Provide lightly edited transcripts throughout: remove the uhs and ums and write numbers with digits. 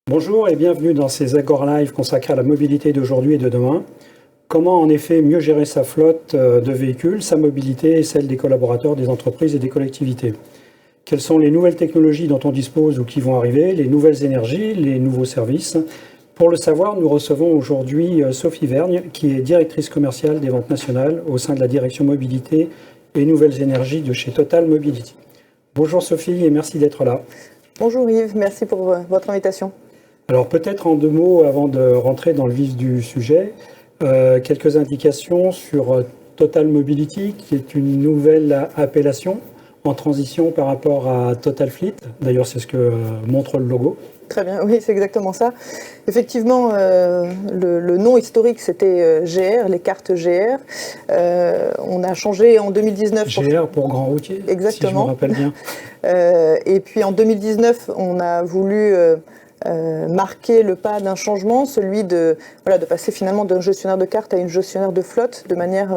Bonjour et bienvenue dans ces Agora Live consacrés à la mobilité d'aujourd'hui et de demain. Comment en effet mieux gérer sa flotte de véhicules, sa mobilité et celle des collaborateurs, des entreprises et des collectivités? Quelles sont les nouvelles technologies dont on dispose ou qui vont arriver, les nouvelles énergies, les nouveaux services? Pour le savoir, nous recevons aujourd'hui Sophie Vergne, qui est directrice commerciale des ventes nationales au sein de la direction mobilité et nouvelles énergies de chez Total Mobility. Bonjour Sophie et merci d'être là. Bonjour Yves, merci pour votre invitation. Alors peut-être en deux mots avant de rentrer dans le vif du sujet, quelques indications sur Total Mobility, qui est une nouvelle appellation en transition par rapport à Total Fleet. D'ailleurs, c'est ce que montre le logo. Très bien, oui, c'est exactement ça. Effectivement, le nom historique, c'était GR, les cartes GR. On a changé en 2019. GR pour Grand Routier, exactement. Si je me rappelle bien. Et puis en 2019, on a voulu marquer le pas d'un changement, celui de passer finalement d'un gestionnaire de cartes à une gestionnaire de flotte de manière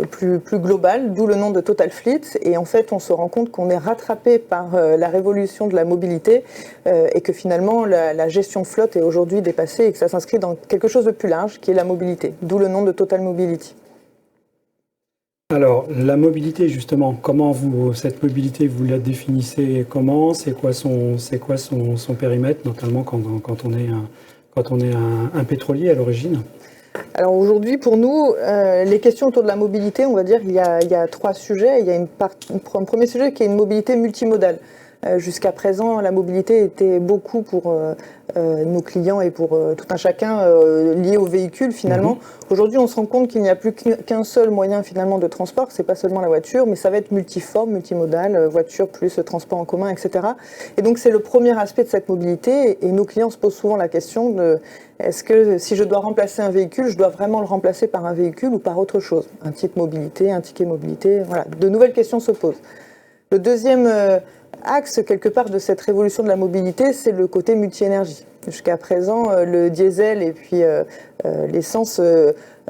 plus globale, d'où le nom de Total Fleet. Et en fait, on se rend compte qu'on est rattrapé par la révolution de la mobilité et que finalement, la gestion flotte est aujourd'hui dépassée et que ça s'inscrit dans quelque chose de plus large, qui est la mobilité, d'où le nom de Total Mobility. Alors, la mobilité, justement, cette mobilité, vous la définissez comment? C'est quoi son périmètre, notamment quand on est un pétrolier à l'origine? Alors aujourd'hui, pour nous, les questions autour de la mobilité, on va dire, il y a trois sujets. Il y a un premier sujet qui est une mobilité multimodale. Jusqu'à présent, la mobilité était beaucoup pour nos clients et pour tout un chacun lié au véhicule finalement. Aujourd'hui, on se rend compte qu'il n'y a plus qu'un seul moyen finalement de transport, c'est pas seulement la voiture, mais ça va être multiforme, multimodal, voiture plus transport en commun, etc. Et donc c'est le premier aspect de cette mobilité et nos clients se posent souvent la question de est-ce que si je dois remplacer un véhicule, je dois vraiment le remplacer par un véhicule ou par autre chose? Un titre mobilité, un ticket mobilité, voilà. De nouvelles questions se posent. Le deuxième axe, quelque part, de cette révolution de la mobilité, c'est le côté multi-énergie. Jusqu'à présent, le diesel et puis l'essence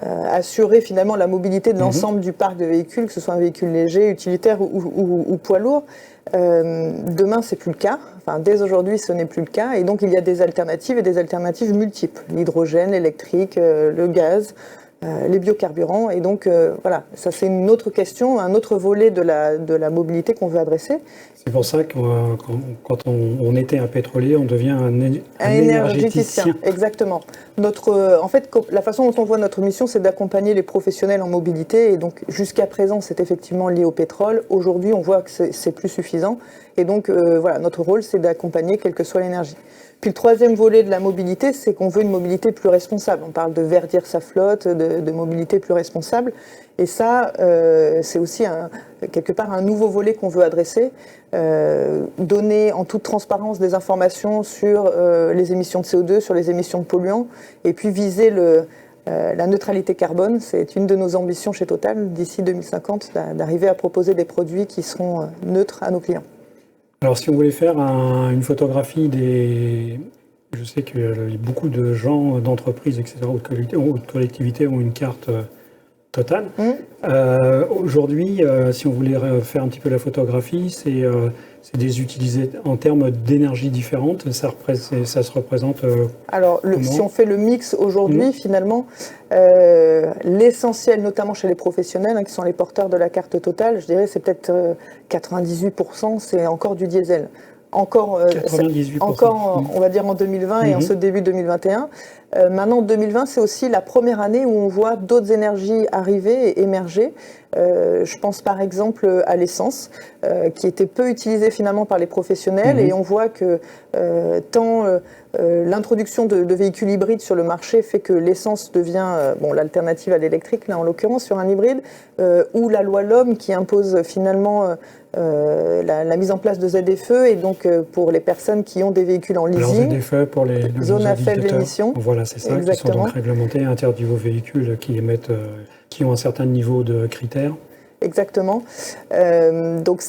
assuraient finalement la mobilité de l'ensemble du parc de véhicules, que ce soit un véhicule léger, utilitaire ou poids lourd. Demain, c'est plus le cas. Enfin, dès aujourd'hui, ce n'est plus le cas. Et donc, il y a des alternatives et des alternatives multiples. L'hydrogène, l'électrique, le gaz, les biocarburants. Et donc, voilà, ça c'est une autre question, un autre volet de la mobilité qu'on veut adresser. C'est pour ça que quand on était un pétrolier, on devient un énergéticien. Exactement. En fait, la façon dont on voit notre mission, c'est d'accompagner les professionnels en mobilité. Et donc, jusqu'à présent, c'est effectivement lié au pétrole. Aujourd'hui, on voit que c'est plus suffisant. Et donc, voilà, notre rôle, c'est d'accompagner quelle que soit l'énergie. Puis le troisième volet de la mobilité, c'est qu'on veut une mobilité plus responsable. On parle de verdir sa flotte, de mobilité plus responsable. Et ça, c'est aussi quelque part un nouveau volet qu'on veut adresser. Donner en toute transparence des informations sur les émissions de CO2, sur les émissions de polluants, et puis viser la neutralité carbone. C'est une de nos ambitions chez Total, d'ici 2050, d'arriver à proposer des produits qui seront neutres à nos clients. Alors, si on voulait faire une photographie je sais qu'il y a beaucoup de gens, d'entreprises, etc., ou de collectivités ont une carte Total. Aujourd'hui, si on voulait faire un petit peu la photographie, c'est des utilisés en termes d'énergie différentes. Ça se représente Alors, si on fait le mix aujourd'hui, finalement, l'essentiel, notamment chez les professionnels, qui sont les porteurs de la carte Total, je dirais c'est peut-être 98%, c'est encore du diesel. Encore, 98%. On va dire en 2020 et en ce début 2021. Maintenant, 2020, c'est aussi la première année où on voit d'autres énergies arriver et émerger. Je pense par exemple à l'essence, qui était peu utilisée finalement par les professionnels, et on voit que l'introduction de véhicules hybrides sur le marché fait que l'essence devient l'alternative à l'électrique, là en l'occurrence sur un hybride, ou la loi LOM qui impose finalement la mise en place de ZFE, et donc pour les personnes qui ont des véhicules en leasing. Alors ZFE pour les zones à faible émission. Voilà, c'est ça, exactement. Qui sont donc réglementés, interdits aux véhicules qui ont un certain niveau de critères. Exactement. Donc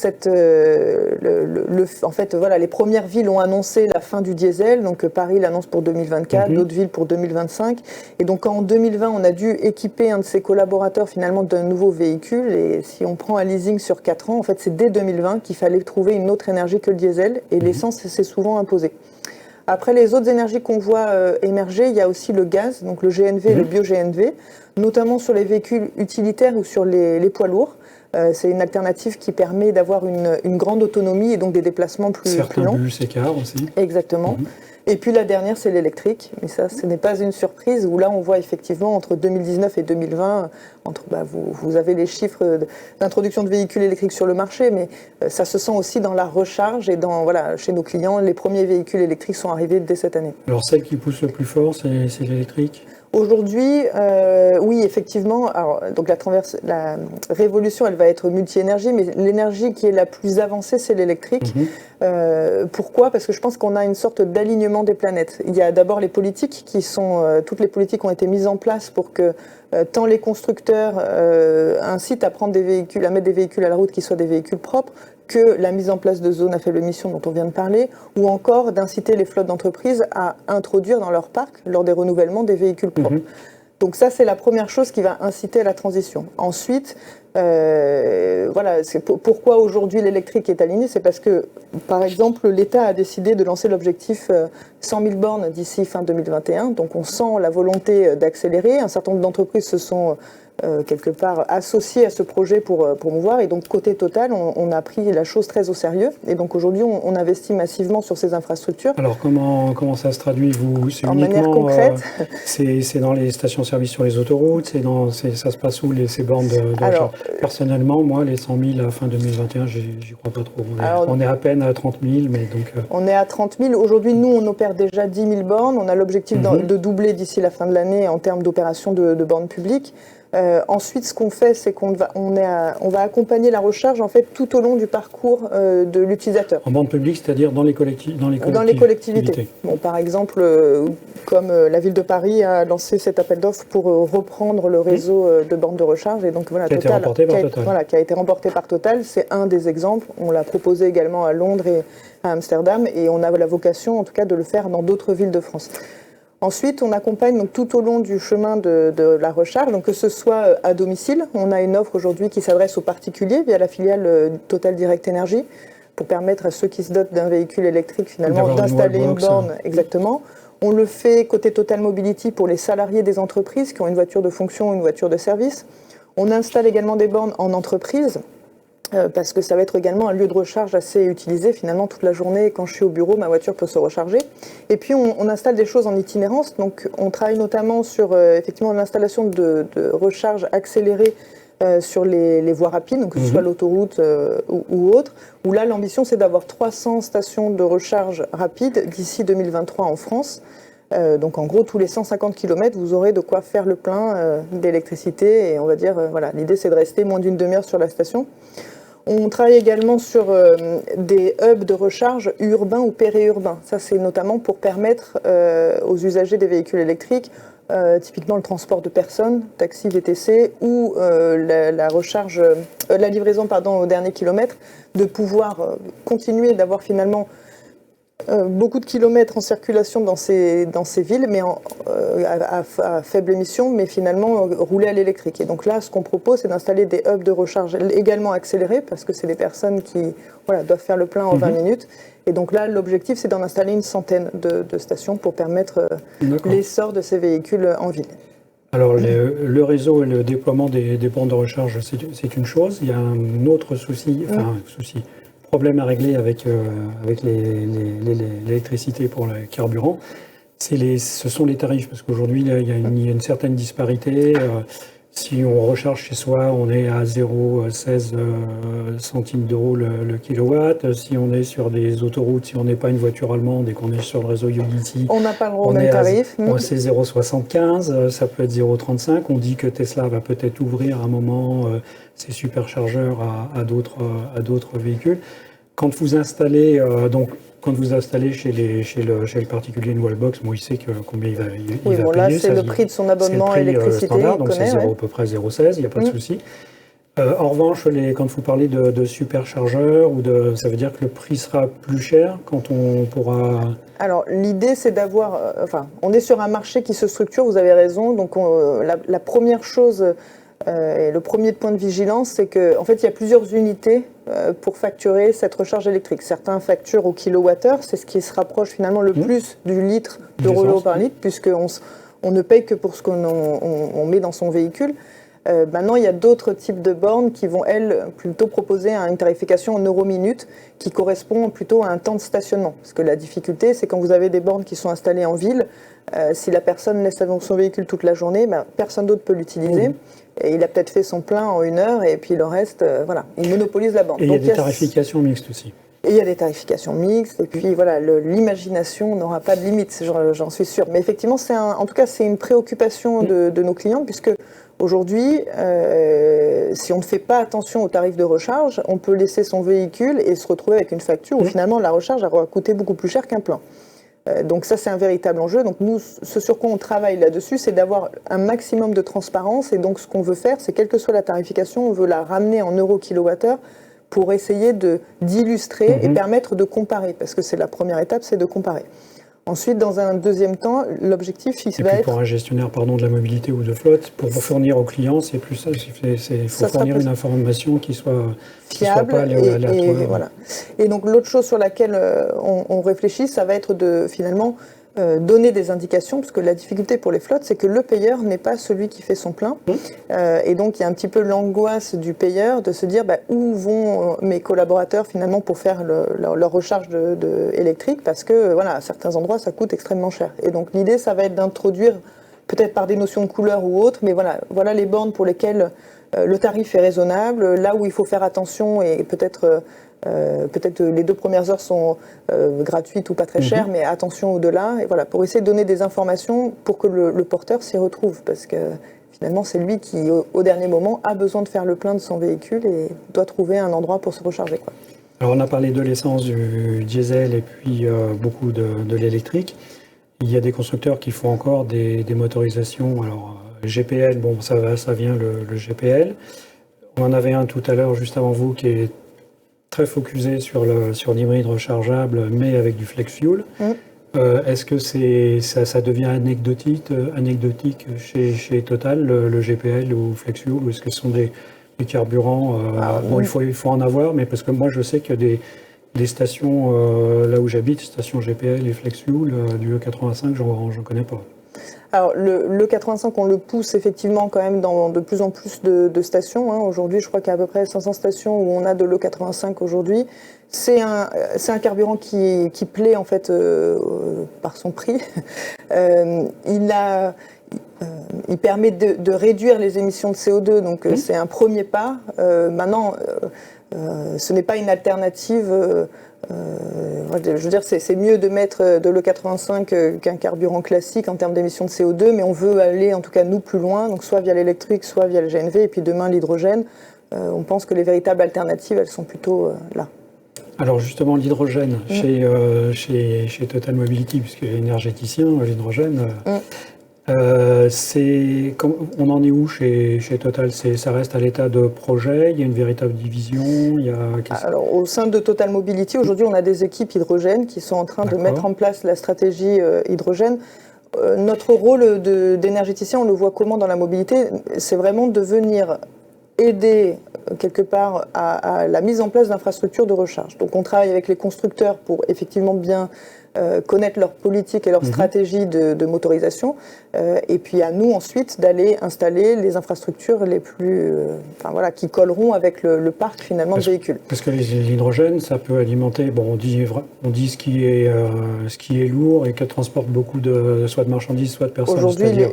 en fait, voilà, les premières villes ont annoncé la fin du diesel. Donc Paris l'annonce pour 2024, d'autres villes pour 2025. Et donc en 2020, on a dû équiper un de ses collaborateurs finalement d'un nouveau véhicule. Et si on prend un leasing sur 4 ans, en fait, c'est dès 2020 qu'il fallait trouver une autre énergie que le diesel. Et l'essence s'est souvent imposée. Après, les autres énergies qu'on voit émerger, il y a aussi le gaz, donc le GNV et le bio-GNV, notamment sur les véhicules utilitaires ou sur les poids lourds. C'est une alternative qui permet d'avoir une grande autonomie et donc des déplacements plus longs. Certains bus et cars aussi. Exactement. Et puis la dernière, c'est l'électrique. Mais ça, ce n'est pas une surprise, où là, on voit effectivement entre 2019 et 2020, vous avez les chiffres d'introduction de véhicules électriques sur le marché, mais ça se sent aussi dans la recharge et chez nos clients, les premiers véhicules électriques sont arrivés dès cette année. Alors celle qui pousse le plus fort, c'est l'électrique? Aujourd'hui, oui, effectivement. Alors, donc la révolution, elle va être multi-énergie, mais l'énergie qui est la plus avancée, c'est l'électrique. Pourquoi ? Parce que je pense qu'on a une sorte d'alignement des planètes. Il y a d'abord les politiques toutes les politiques ont été mises en place pour que tant les constructeurs incitent à prendre à mettre des véhicules à la route qui soient des véhicules propres, que la mise en place de zones à faible émission dont on vient de parler, ou encore d'inciter les flottes d'entreprises à introduire dans leur parc, lors des renouvellements, des véhicules propres. Donc ça, c'est la première chose qui va inciter à la transition. Ensuite, pourquoi aujourd'hui l'électrique est aligné, c'est parce que, par exemple, l'État a décidé de lancer l'objectif 100 000 bornes d'ici fin 2021. Donc on sent la volonté d'accélérer. Un certain nombre d'entreprises se sont quelque part associées à ce projet pour promouvoir. Et donc côté Total, on a pris la chose très au sérieux. Et donc aujourd'hui, on investit massivement sur ces infrastructures. Alors comment ça se traduit, vous? En manière concrète, c'est dans les stations-service sur les autoroutes, ça se passe où ces bornes de recharge? Personnellement, moi, les 100 000 à fin 2021, j'y crois pas trop. On est à peine à 30 000, mais donc... On est à 30 000. Aujourd'hui, nous, on opère déjà 10 000 bornes. On a l'objectif de doubler d'ici la fin de l'année en termes d'opération de bornes publiques. Ensuite, ce qu'on fait, c'est qu'on va accompagner la recharge en fait tout au long du parcours de l'utilisateur. En bande publique, c'est-à-dire dans les collectivités. Dans les collectivités. Bon, par exemple, comme la ville de Paris a lancé cet appel d'offres pour reprendre le réseau de bornes de recharge, et donc voilà, qui a été remporté par Total. Voilà, qui a été remporté par Total. C'est un des exemples. On l'a proposé également à Londres et à Amsterdam, et on a la vocation, en tout cas, de le faire dans d'autres villes de France. Ensuite, on accompagne donc, tout au long du chemin de la recharge, donc que ce soit à domicile. On a une offre aujourd'hui qui s'adresse aux particuliers via la filiale Total Direct Energy pour permettre à ceux qui se dotent d'un véhicule électrique finalement d'installer une borne. Exactement. On le fait côté Total Mobility pour les salariés des entreprises qui ont une voiture de fonction ou une voiture de service. On installe également des bornes en entreprise. Parce que ça va être également un lieu de recharge assez utilisé. Finalement, toute la journée, quand je suis au bureau, ma voiture peut se recharger. Et puis, on installe des choses en itinérance. Donc, on travaille notamment sur effectivement l'installation de recharge accélérée sur les voies rapides, donc que ce soit l'autoroute ou autre, où là, l'ambition, c'est d'avoir 300 stations de recharge rapide d'ici 2023 en France. Donc en gros, tous les 150 km, vous aurez de quoi faire le plein d'électricité. Et on va dire, l'idée, c'est de rester moins d'une demi-heure sur la station. On travaille également sur des hubs de recharge urbains ou périurbains. Ça, c'est notamment pour permettre aux usagers des véhicules électriques, typiquement le transport de personnes, taxi, VTC, ou la livraison au dernier kilomètre, de pouvoir continuer d'avoir finalement beaucoup de kilomètres en circulation dans ces villes, mais à faible émission, mais finalement rouler à l'électrique. Et donc là, ce qu'on propose, c'est d'installer des hubs de recharge également accélérés, parce que c'est des personnes qui doivent faire le plein en 20 minutes. Et donc là, l'objectif, c'est d'en installer une centaine de stations pour permettre l'essor de ces véhicules en ville. Alors, le réseau et le déploiement des bornes de recharge, c'est une chose. Il y a un autre problème à régler avec l'électricité pour le carburant, ce sont les tarifs, parce qu'aujourd'hui, il y a une certaine disparité. Si on recharge chez soi, on est à 0,16 centimes d'euros le kilowatt. Si on est sur des autoroutes, si on n'est pas une voiture allemande et qu'on est sur le réseau Unity, on n'a pas le droit au même tarif. C'est 0,75, ça peut être 0,35. On dit que Tesla va peut-être ouvrir à un moment ses superchargeurs à d'autres véhicules. Quand vous installez chez le particulier une wallbox, il sait combien il va payer. Là, c'est le prix de son abonnement électricité. Standard, donc c'est à peu près 0,16, il n'y a pas de souci. En revanche, quand vous parlez de superchargeurs, ça veut dire que le prix sera plus cher quand on pourra... Alors, l'idée, c'est d'avoir... on est sur un marché qui se structure, vous avez raison. Donc, la première chose, et le premier point de vigilance, c'est qu'en fait, il y a plusieurs unités pour facturer cette recharge électrique. Certains facturent au kilowattheure, c'est ce qui se rapproche finalement le plus du litre d'euros par litre, puisqu'on ne paye que pour ce qu'on met dans son véhicule. Maintenant, il y a d'autres types de bornes qui vont, elles, plutôt proposer une tarification en euros minute qui correspond plutôt à un temps de stationnement. Parce que la difficulté, c'est quand vous avez des bornes qui sont installées en ville, si la personne laisse son véhicule toute la journée, personne d'autre peut l'utiliser. Et il a peut-être fait son plein en 1 heure et puis le reste, voilà, il monopolise la borne. Et il y a des tarifications mixtes aussi. Et il y a des tarifications mixtes, et puis voilà, l'imagination n'aura pas de limite, j'en suis sûre. Mais effectivement, en tout cas, c'est une préoccupation de nos clients, puisque aujourd'hui, si on ne fait pas attention aux tarifs de recharge, on peut laisser son véhicule et se retrouver avec une facture où finalement la recharge aura coûté beaucoup plus cher qu'un plein. Donc ça, c'est un véritable enjeu. Donc nous, ce sur quoi on travaille là-dessus, c'est d'avoir un maximum de transparence. Et donc ce qu'on veut faire, c'est quelle que soit la tarification, on veut la ramener en euros kilowattheure pour essayer d'illustrer et permettre de comparer. Parce que c'est la première étape, c'est de comparer. Ensuite, dans un deuxième temps, l'objectif va être... pour un gestionnaire de la mobilité ou de flotte, pour fournir aux clients, c'est plus ça. Il faut fournir une information qui soit fiable, pas aléatoire. Et voilà. Et donc l'autre chose sur laquelle on réfléchit, ça va être de finalement donner des indications, parce que la difficulté pour les flottes, c'est que le payeur n'est pas celui qui fait son plein. Et donc il y a un petit peu l'angoisse du payeur de se dire où vont mes collaborateurs finalement pour faire leur recharge électrique, parce que voilà, à certains endroits ça coûte extrêmement cher. Et donc l'idée, ça va être d'introduire, peut-être par des notions de couleur ou autre, mais voilà les bornes pour lesquelles le tarif est raisonnable, là où il faut faire attention, et peut-être les 2 premières heures sont gratuites ou pas très chères, mais attention au-delà, et voilà, pour essayer de donner des informations pour que le porteur s'y retrouve, parce que finalement c'est lui qui, au dernier moment, a besoin de faire le plein de son véhicule et doit trouver un endroit pour se recharger, quoi. Alors on a parlé de l'essence, du diesel et puis beaucoup de l'électrique. Il y a des constructeurs qui font encore des motorisations. Alors GPL, bon ça vient le GPL. On en avait un tout à l'heure juste avant vous qui est très focusé sur l'hybride rechargeable, mais avec du flex fuel. Est-ce que ça devient anecdotique chez Total, le GPL ou flex fuel, ou est-ce que ce sont des carburants il faut en avoir, mais parce que moi je sais qu'il y a des stations là où j'habite, stations GPL et flex fuel, du E85, j'en connais pas. Alors le 85, on le pousse effectivement quand même dans de plus en plus de stations. Aujourd'hui, je crois qu'il y a à peu près 500 stations où on a de l'E85 aujourd'hui. C'est un carburant qui plaît en fait par son prix. Il permet de réduire les émissions de CO2, donc c'est un premier pas. Maintenant, ce n'est pas une alternative. Je veux dire, c'est mieux de mettre de l'E85 qu'un carburant classique en termes d'émissions de CO2, mais on veut aller, en tout cas nous, plus loin, donc soit via l'électrique, soit via le GNV, et puis demain l'hydrogène. On pense que les véritables alternatives, elles sont plutôt là. Alors justement, l'hydrogène, chez Total Mobility, puisque énergéticien, l'hydrogène, on en est où chez Total? Ça reste à l'état de projet? Il y a une véritable division? Alors, au sein de Total Mobility, aujourd'hui, on a des équipes hydrogène qui sont en train de mettre en place la stratégie hydrogène. Notre rôle d'énergéticien, on le voit comment dans la mobilité? C'est vraiment de venir aider quelque part à la mise en place d'infrastructures de recharge. Donc on travaille avec les constructeurs pour effectivement bien connaître leur politique et leur stratégie de motorisation, et puis à nous ensuite d'aller installer les infrastructures les plus, qui colleront avec le parc finalement de véhicules. Parce que l'hydrogène, ça peut alimenter, on dit ce qui est lourd et qu'elle transporte beaucoup soit de marchandises, soit de personnes, c'est-à-dire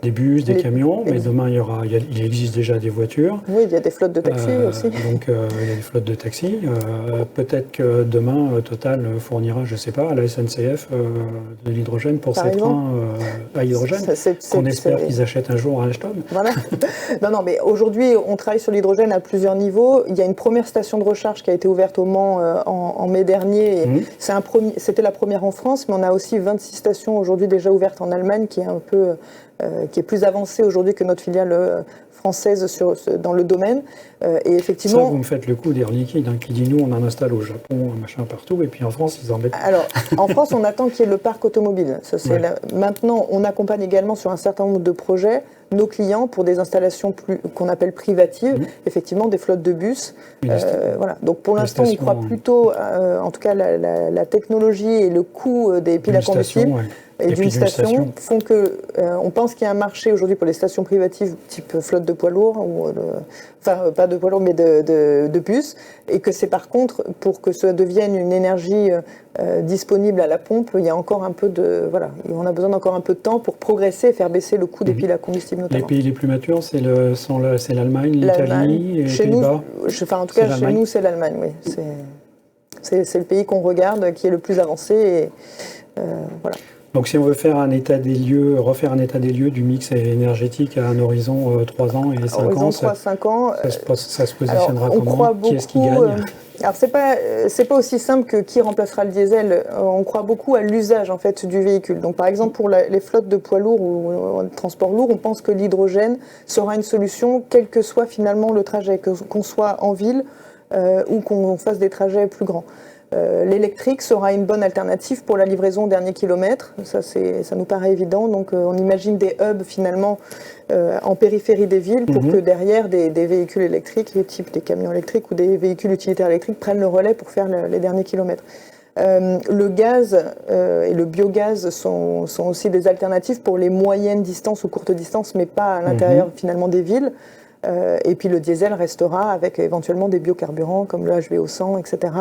des bus, des camions, mais demain il existe déjà des voitures. Oui, il y a des flottes de taxis aussi. Donc il y a des flottes de taxis. Peut-être que demain Total fournira, je ne sais pas, à la SNCF de l'hydrogène pour ces trains à hydrogène, qu'on espère qu'ils achètent un jour à Alstom. Voilà. Non, mais aujourd'hui, on travaille sur l'hydrogène à plusieurs niveaux. Il y a une première station de recharge qui a été ouverte au Mans en mai dernier. C'était la première en France, mais on a aussi 26 stations aujourd'hui déjà ouvertes en Allemagne, qui est un peu qui est plus avancée aujourd'hui que notre filiale française dans le domaine. Et effectivement, ça, vous me faites le coup d'Air Liquide, qui dit nous, on en installe au Japon, machin partout, et puis en France, ils en mettent. Alors, en France, on attend qu'il y ait le parc automobile. Ça, maintenant, on accompagne également sur un certain nombre de projets nos clients pour des installations qu'on appelle privatives, effectivement des flottes de bus. Voilà. Donc pour l'instant, on croit plutôt, en tout cas, la technologie et le coût des piles à combustible. Et d'une station font que on pense qu'il y a un marché aujourd'hui pour les stations privatives type flotte de poids lourds, enfin pas de poids lourds mais de bus, et que c'est par contre pour que ça devienne une énergie disponible à la pompe, il y a encore un peu on a besoin d'encore un peu de temps pour progresser et faire baisser le coût des piles à combustible notamment. Les pays les plus matures, c'est l'Allemagne, l'Italie et les Pays-Bas. En tout cas, chez nous, c'est l'Allemagne, oui. C'est le pays qu'on regarde qui est le plus avancé et voilà. Donc si on veut faire refaire un état des lieux du mix énergétique à un horizon 3 ans et 5 ans, ça se positionnera comment? Qui est-ce qui gagne? Alors c'est pas aussi simple que qui remplacera le diesel. On croit beaucoup à l'usage en fait du véhicule. Donc par exemple pour les flottes de poids lourds ou de transport lourd, on pense que l'hydrogène sera une solution quel que soit finalement le trajet, qu'on soit en ville ou qu'on fasse des trajets plus grands. L'électrique sera une bonne alternative pour la livraison au dernier kilomètre, ça nous paraît évident, donc on imagine des hubs finalement en périphérie des villes pour que derrière des véhicules électriques, type des camions électriques ou des véhicules utilitaires électriques prennent le relais pour faire les derniers kilomètres. Le gaz et le biogaz sont aussi des alternatives pour les moyennes distances ou courtes distances, mais pas à l'intérieur finalement des villes. Et puis le diesel restera avec éventuellement des biocarburants comme le HVO100, etc.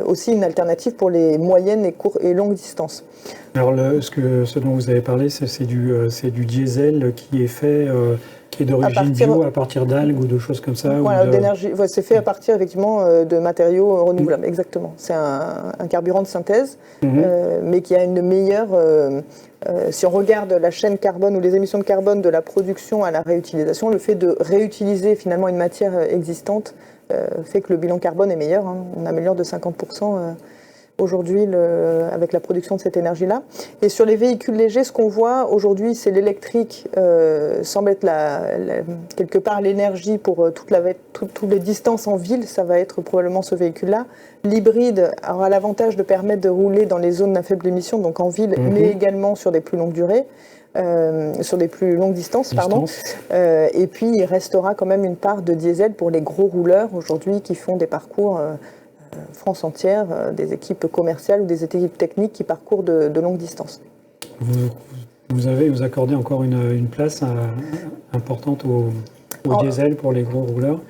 Aussi une alternative pour les moyennes et longues distances. Alors ce dont vous avez parlé, c'est du diesel qui est fait, qui est d'origine bio à partir d'algues ou de choses comme ça. Voilà, d'énergie. Ouais, c'est fait à partir effectivement de matériaux renouvelables, exactement. C'est un carburant de synthèse, mais qui a une meilleure. Si on regarde la chaîne carbone ou les émissions de carbone de la production à la réutilisation, le fait de réutiliser finalement une matière existante fait que le bilan carbone est meilleur. On améliore de 50% aujourd'hui avec la production de cette énergie-là. Et sur les véhicules légers, ce qu'on voit aujourd'hui, c'est l'électrique semble être quelque part l'énergie pour toutes les distances en ville, ça va être probablement ce véhicule-là. L'hybride aura l'avantage de permettre de rouler dans les zones à faible émission, donc en ville, mais également sur des plus longues durées. Sur des plus longues distances, pardon. Et puis il restera quand même une part de diesel pour les gros rouleurs aujourd'hui qui font des parcours France entière, des équipes commerciales ou des équipes techniques qui parcourent de longues distances. Vous accordez encore une place importante au diesel pour les gros rouleurs.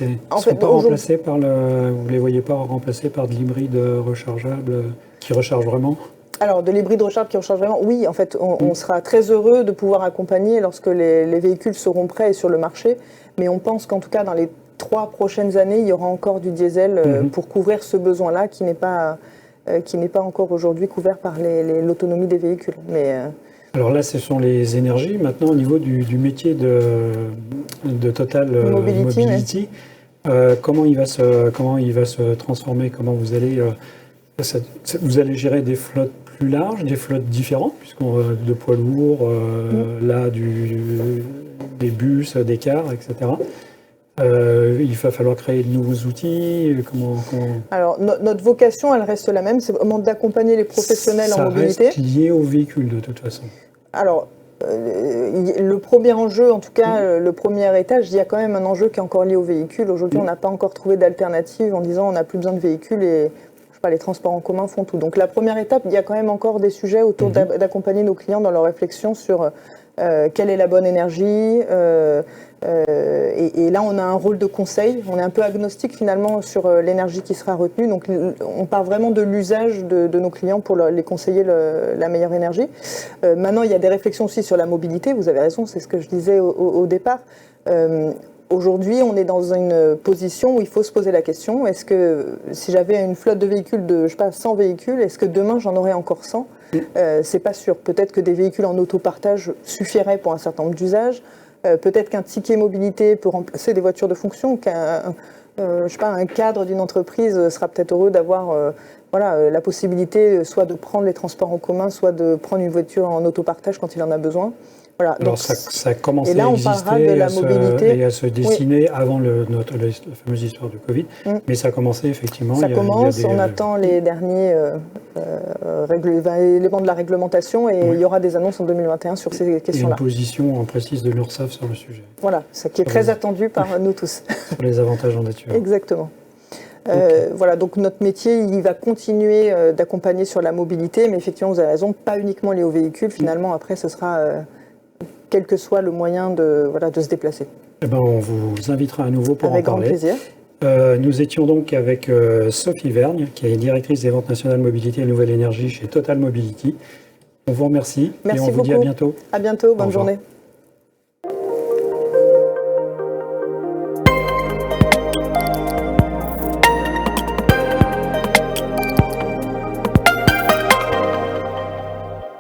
Vous ne les voyez pas remplacés par de l'hybride rechargeable qui recharge vraiment? Alors, de l'hybride rechargeable qui recharge vraiment, oui, en fait, on sera très heureux de pouvoir accompagner lorsque les véhicules seront prêts et sur le marché, mais on pense qu'en tout cas, dans les 3 prochaines années, il y aura encore du diesel pour couvrir ce besoin-là qui n'est pas encore aujourd'hui couvert par l'autonomie des véhicules. Alors là, ce sont les énergies. Maintenant, au niveau du métier de Total Mobility, comment il va se transformer? Comment vous allez gérer des flottes plus larges, des flottes différentes, de poids lourds, des bus, des cars, etc. Il va falloir créer de nouveaux outils. Alors, notre vocation, elle reste la même, c'est vraiment d'accompagner les professionnels en mobilité. Ça reste lié au véhicule, de toute façon. Alors, le premier enjeu, en tout cas, le premier étage, il y a quand même un enjeu qui est encore lié au véhicule. Aujourd'hui, on n'a pas encore trouvé d'alternative en disant on n'a plus besoin de véhicules et les transports en commun font tout. Donc, la première étape, il y a quand même encore des sujets autour d'accompagner nos clients dans leur réflexion sur quelle est la bonne énergie. Et là, on a un rôle de conseil. On est un peu agnostique finalement sur l'énergie qui sera retenue. Donc, on part vraiment de l'usage de nos clients pour les conseiller la meilleure énergie. Maintenant, il y a des réflexions aussi sur la mobilité. Vous avez raison, c'est ce que je disais au départ. Aujourd'hui, on est dans une position où il faut se poser la question, est-ce que si j'avais une flotte de véhicules de, 100 véhicules, est-ce que demain j'en aurais encore 100 ? C'est pas sûr. Peut-être que des véhicules en autopartage suffiraient pour un certain nombre d'usages. Peut-être qu'un ticket mobilité peut remplacer des voitures de fonction, un cadre d'une entreprise sera peut-être heureux d'avoir la possibilité soit de prendre les transports en commun, soit de prendre une voiture en autopartage quand il en a besoin. Voilà, alors donc, ça a commencé et là, à on exister parlera de la mobilité. et à se dessiner avant la fameuse histoire du Covid, mais ça a commencé effectivement. Ça commence, on attend les derniers éléments de la réglementation et il y aura des annonces en 2021 sur ces questions-là. Et une position précise de l'URSSAF sur le sujet. Voilà, ce qui est très attendu par nous tous. Sur les avantages en nature. Exactement. Voilà, donc notre métier, il va continuer d'accompagner sur la mobilité, mais effectivement, vous avez raison, pas uniquement lié aux véhicules. Finalement, après, ce sera quel que soit le moyen de se déplacer. Eh ben, on vous invitera à nouveau pour Avec en parler. grand plaisir. Nous étions donc avec Sophie Vergne, qui est directrice des ventes nationales mobilité et nouvelle énergie chez Total Mobility. On vous remercie Merci et on vous beaucoup. dit à bientôt. À bientôt, bonne Au revoir. journée.